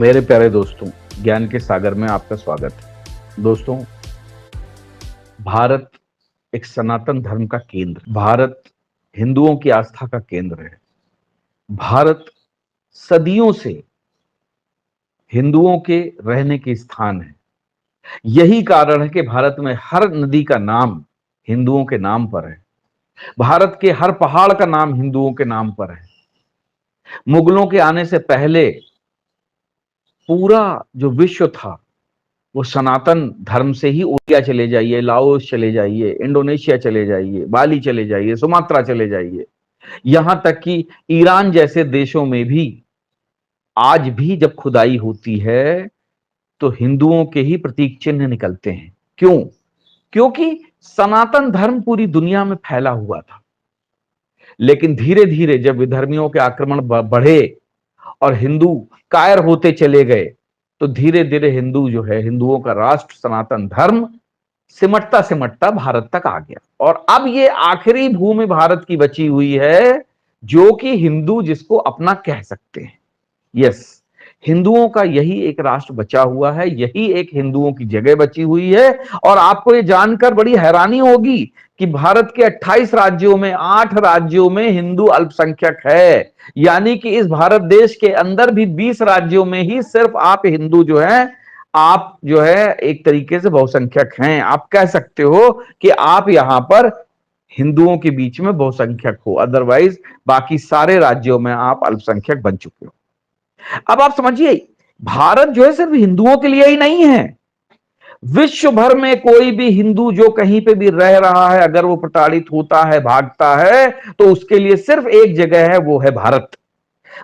मेरे प्यारे दोस्तों, ज्ञान के सागर में आपका स्वागत है। दोस्तों, भारत एक सनातन धर्म का केंद्र, भारत हिंदुओं की आस्था का केंद्र है। भारत सदियों से हिंदुओं के रहने के स्थान है। यही कारण है कि भारत में हर नदी का नाम हिंदुओं के नाम पर है। भारत के हर पहाड़ का नाम हिंदुओं के नाम पर है। मुगलों के आने से पहले पूरा जो विश्व था वो सनातन धर्म से ही, ओडिया चले जाइए, लाओस चले जाइए, इंडोनेशिया चले जाइए, बाली चले जाइए, सुमात्रा चले जाइए, यहां तक कि ईरान जैसे देशों में भी आज भी जब खुदाई होती है तो हिंदुओं के ही प्रतीक चिन्ह निकलते हैं। क्यों? क्योंकि सनातन धर्म पूरी दुनिया में फैला हुआ था। लेकिन धीरे धीरे जब विधर्मियों के आक्रमण बढ़े और हिंदू कायर होते चले गए तो धीरे धीरे हिंदू जो है, हिंदुओं का राष्ट्र सनातन धर्म सिमटता सिमटता भारत तक आ गया। और अब ये आखिरी भूमि भारत की बची हुई है जो कि हिंदू जिसको अपना कह सकते हैं। यस, हिंदुओं का यही एक राष्ट्र बचा हुआ है, यही एक हिंदुओं की जगह बची हुई है। और आपको ये जानकर बड़ी हैरानी होगी कि भारत के 28 राज्यों में 8 राज्यों में हिंदू अल्पसंख्यक है। यानी कि इस भारत देश के अंदर भी 20 राज्यों में ही सिर्फ आप हिंदू जो है, आप जो है एक तरीके से बहुसंख्यक हैं। आप कह सकते हो कि आप यहां पर हिंदुओं के बीच में बहुसंख्यक हो, अदरवाइज बाकी सारे राज्यों में आप अल्पसंख्यक बन चुके हो। अब आप समझिए, भारत जो है सिर्फ हिंदुओं के लिए ही नहीं है। विश्व भर में कोई भी हिंदू जो कहीं पे भी रह रहा है, अगर वो प्रताड़ित होता है, भागता है, तो उसके लिए सिर्फ एक जगह है, वो है भारत।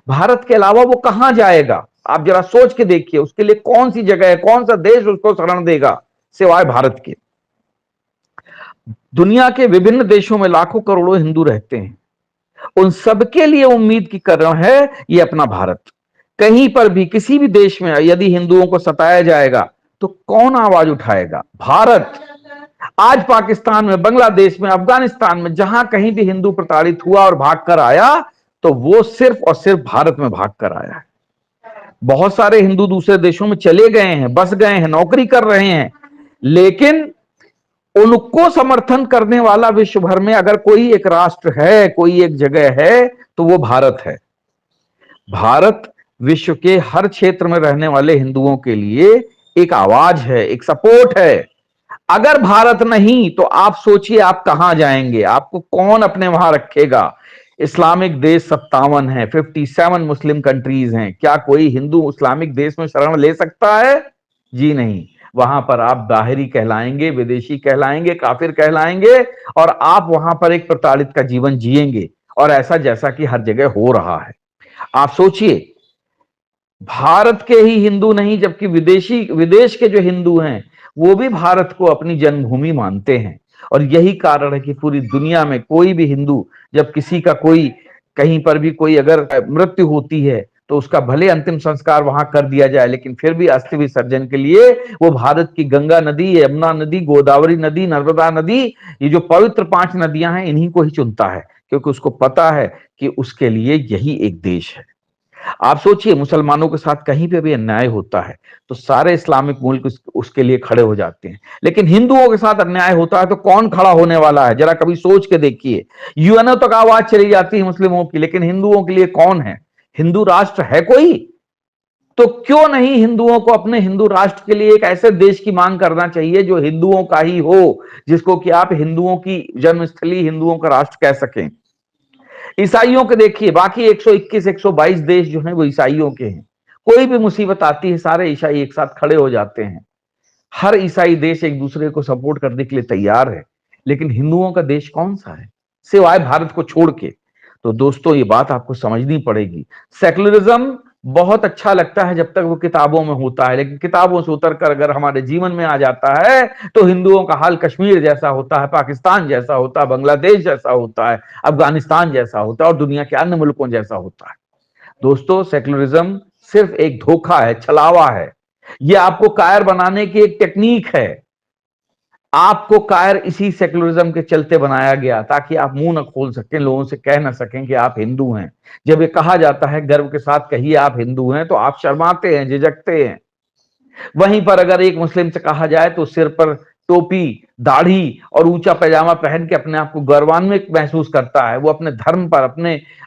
भारत के अलावा वो कहां जाएगा? आप जरा सोच के देखिए, उसके लिए कौन सी जगह है, कौन सा देश उसको शरण देगा सिवाय भारत के? दुनिया के विभिन्न देशों में लाखों करोड़ों हिंदू रहते हैं। उन सबके लिए उम्मीद की कारण है ये अपना भारत। कहीं पर भी किसी भी देश में यदि हिंदुओं को सताया जाएगा तो कौन आवाज उठाएगा? भारत। आज पाकिस्तान में, बांग्लादेश में, अफगानिस्तान में जहां कहीं भी हिंदू प्रताड़ित हुआ और भागकर आया तो वो सिर्फ और सिर्फ भारत में भागकर आया है। बहुत सारे हिंदू दूसरे देशों में चले गए हैं, बस गए हैं, नौकरी कर रहे हैं, लेकिन उनको समर्थन करने वाला विश्व भर में अगर कोई एक राष्ट्र है, कोई एक जगह है, तो वो भारत है। भारत विश्व के हर क्षेत्र में रहने वाले हिंदुओं के लिए एक आवाज है, एक सपोर्ट है। अगर भारत नहीं तो आप सोचिए आप कहां जाएंगे? आपको कौन अपने वहां रखेगा? इस्लामिक देश 57 है, 57 मुस्लिम कंट्रीज हैं। क्या कोई हिंदू इस्लामिक देश में शरण ले सकता है? जी नहीं। वहां पर आप बाहरी कहलाएंगे, विदेशी कहलाएंगे, काफिर कहलाएंगे, और आप वहां पर एक प्रताड़ित का जीवन जिएंगे। और ऐसा जैसा कि हर जगह हो रहा है। आप सोचिए, भारत के ही हिंदू नहीं जबकि विदेश के जो हिंदू हैं वो भी भारत को अपनी जन्मभूमि मानते हैं। और यही कारण है कि पूरी दुनिया में कोई भी हिंदू, जब किसी का कोई कहीं पर भी कोई अगर मृत्यु होती है तो उसका भले अंतिम संस्कार वहां कर दिया जाए, लेकिन फिर भी अस्थि विसर्जन के लिए वो भारत की गंगा नदी, यमुना नदी, गोदावरी नदी, नर्मदा नदी, ये जो पवित्र 5 नदियां हैं, इन्हीं को ही चुनता है, क्योंकि उसको पता है कि उसके लिए यही एक देश है। आप सोचिए, मुसलमानों के साथ कहीं पे भी अन्याय होता है तो सारे इस्लामिक मुल्क उसके लिए खड़े हो जाते हैं, लेकिन हिंदुओं के साथ अन्याय होता है तो कौन खड़ा होने वाला है? जरा कभी सोच के देखिए। यूएनओ तक आवाज चली जाती है मुस्लिमों की, लेकिन हिंदुओं के लिए कौन है? हिंदू राष्ट्र है कोई? तो क्यों नहीं हिंदुओं को अपने हिंदू राष्ट्र के लिए एक ऐसे देश की मांग करना चाहिए जो हिंदुओं का ही हो, जिसको कि आप हिंदुओं की जन्मस्थली, हिंदुओं का राष्ट्र कह सकें। ईसाइयों के देखिए, बाकी 121 122 देश जो हैं वो ईसाइयों के हैं। कोई भी मुसीबत आती है सारे ईसाई एक साथ खड़े हो जाते हैं। हर ईसाई देश एक दूसरे को सपोर्ट करने के लिए तैयार है। लेकिन हिंदुओं का देश कौन सा है सिवाय भारत को छोड़ के? तो दोस्तों, ये बात आपको समझनी पड़ेगी। सेकुलरिज्म बहुत अच्छा लगता है जब तक वो किताबों में होता है, लेकिन किताबों से उतरकर अगर हमारे जीवन में आ जाता है तो हिंदुओं का हाल कश्मीर जैसा होता है, पाकिस्तान जैसा होता है, बांग्लादेश जैसा होता है, अफगानिस्तान जैसा होता है और दुनिया के अन्य मुल्कों जैसा होता है। दोस्तों, सेकुलरिज्म सिर्फ एक धोखा है, छलावा है। यह आपको कायर बनाने की एक टेक्निक है। आपको कायर इसी सेकुलरिज्म के चलते बनाया गया ताकि आप मुंह न खोल सकें, लोगों से कह न सकें कि आप हिंदू हैं। जब ये कहा जाता है गर्व के साथ कहिए आप हिंदू हैं, तो आप शर्माते हैं, झिझकते हैं। वहीं पर अगर एक मुस्लिम से कहा जाए तो सिर पर टोपी, दाढ़ी और ऊंचा पैजामा पहन के अपने आप को गौरवान्वित महसूस करता है। वो अपने धर्म पर,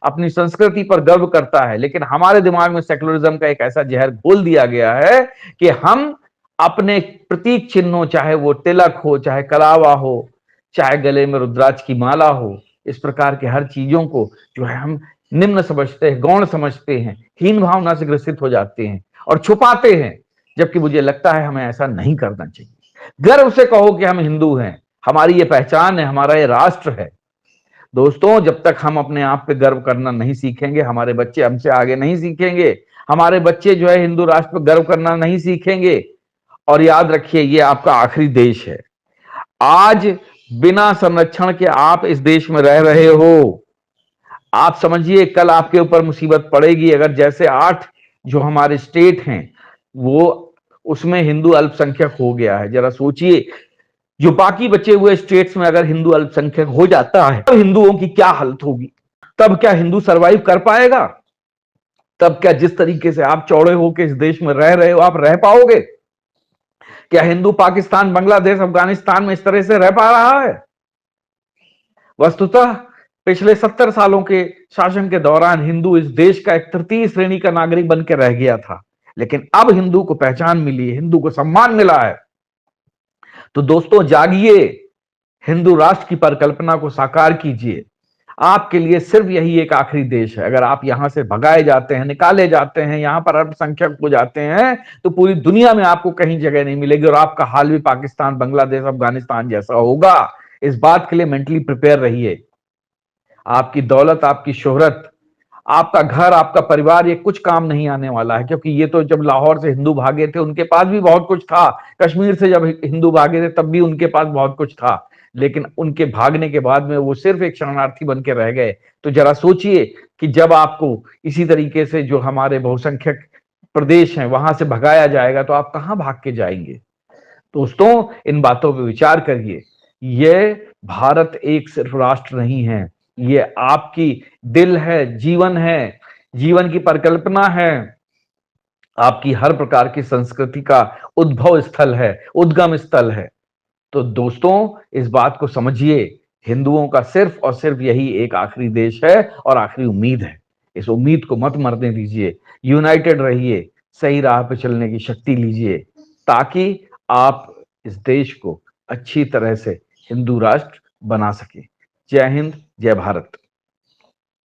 अपनी संस्कृति पर गर्व करता है। लेकिन हमारे दिमाग में सेकुलरिज्म का एक ऐसा जहर घोल दिया गया है कि हम अपने प्रतीक चिन्हों, चाहे वो तिलक हो, चाहे कलावा हो, चाहे गले में रुद्राक्ष की माला हो, इस प्रकार के हर चीजों को जो है हम निम्न समझते हैं, गौण समझते हैं, हीन भावना से ग्रसित हो जाते हैं और छुपाते हैं। जबकि मुझे लगता है हमें ऐसा नहीं करना चाहिए। गर्व से कहो कि हम हिंदू हैं, हमारी ये पहचान है, हमारा ये राष्ट्र है। दोस्तों, जब तक हम अपने आप पे गर्व करना नहीं सीखेंगे, हमारे बच्चे हमसे आगे नहीं सीखेंगे। हमारे बच्चे जो है हिंदू राष्ट्र पर गर्व करना नहीं सीखेंगे। और याद रखिए, ये आपका आखिरी देश है। आज बिना संरक्षण के आप इस देश में रह रहे हो। आप समझिए कल आपके ऊपर मुसीबत पड़ेगी अगर जैसे 8 जो हमारे स्टेट हैं वो उसमें हिंदू अल्पसंख्यक हो गया है। जरा सोचिए, जो बाकी बचे हुए स्टेट्स में अगर हिंदू अल्पसंख्यक हो जाता है तो हिंदुओं की क्या हालत होगी। तब क्या हिंदू सरवाइव कर पाएगा? तब क्या जिस तरीके से आप चौड़े होकर इस देश में रह रहे हो आप रह पाओगे? क्या हिंदू पाकिस्तान, बांग्लादेश, अफगानिस्तान में इस तरह से रह पा रहा है? वस्तुतः पिछले 70 सालों के शासन के दौरान हिंदू इस देश का एक तृतीय श्रेणी का नागरिक बन के रह गया था। लेकिन अब हिंदू को पहचान मिली है, हिंदू को सम्मान मिला है। तो दोस्तों जागिए, हिंदू राष्ट्र की परिकल्पना को साकार कीजिए। आपके लिए सिर्फ यही एक आखिरी देश है। अगर आप यहां से भगाए जाते हैं, निकाले जाते हैं, यहां पर अल्पसंख्यक हो जाते हैं, तो पूरी दुनिया में आपको कहीं जगह नहीं मिलेगी और आपका हाल भी पाकिस्तान, बांग्लादेश, अफगानिस्तान जैसा होगा। इस बात के लिए मेंटली प्रिपेयर रहिए। आपकी दौलत, आपकी शोहरत, आपका घर, आपका परिवार, ये कुछ काम नहीं आने वाला है। क्योंकि ये तो जब लाहौर से हिंदू भागे थे उनके पास भी बहुत कुछ था, कश्मीर से जब हिंदू भागे थे तब भी उनके पास बहुत कुछ था। लेकिन उनके भागने के बाद में वो सिर्फ एक शरणार्थी बन के रह गए। तो जरा सोचिए कि जब आपको इसी तरीके से जो हमारे बहुसंख्यक प्रदेश हैं वहां से भगाया जाएगा तो आप कहां भाग के जाएंगे? दोस्तों, इन बातों पर विचार करिए। ये भारत एक सिर्फ राष्ट्र नहीं है, ये आपकी दिल है, जीवन है, जीवन की परिकल्पना है, आपकी हर प्रकार की संस्कृति का उद्भव स्थल है, उद्गम स्थल है। तो दोस्तों, इस बात को समझिए, हिंदुओं का सिर्फ और सिर्फ यही एक आखिरी देश है और आखिरी उम्मीद है। इस उम्मीद को मत मरने दीजिए, यूनाइटेड रहिए, सही राह पे चलने की शक्ति लीजिए, ताकि आप इस देश को अच्छी तरह से हिंदू राष्ट्र बना सके। जय हिंद, जय भारत।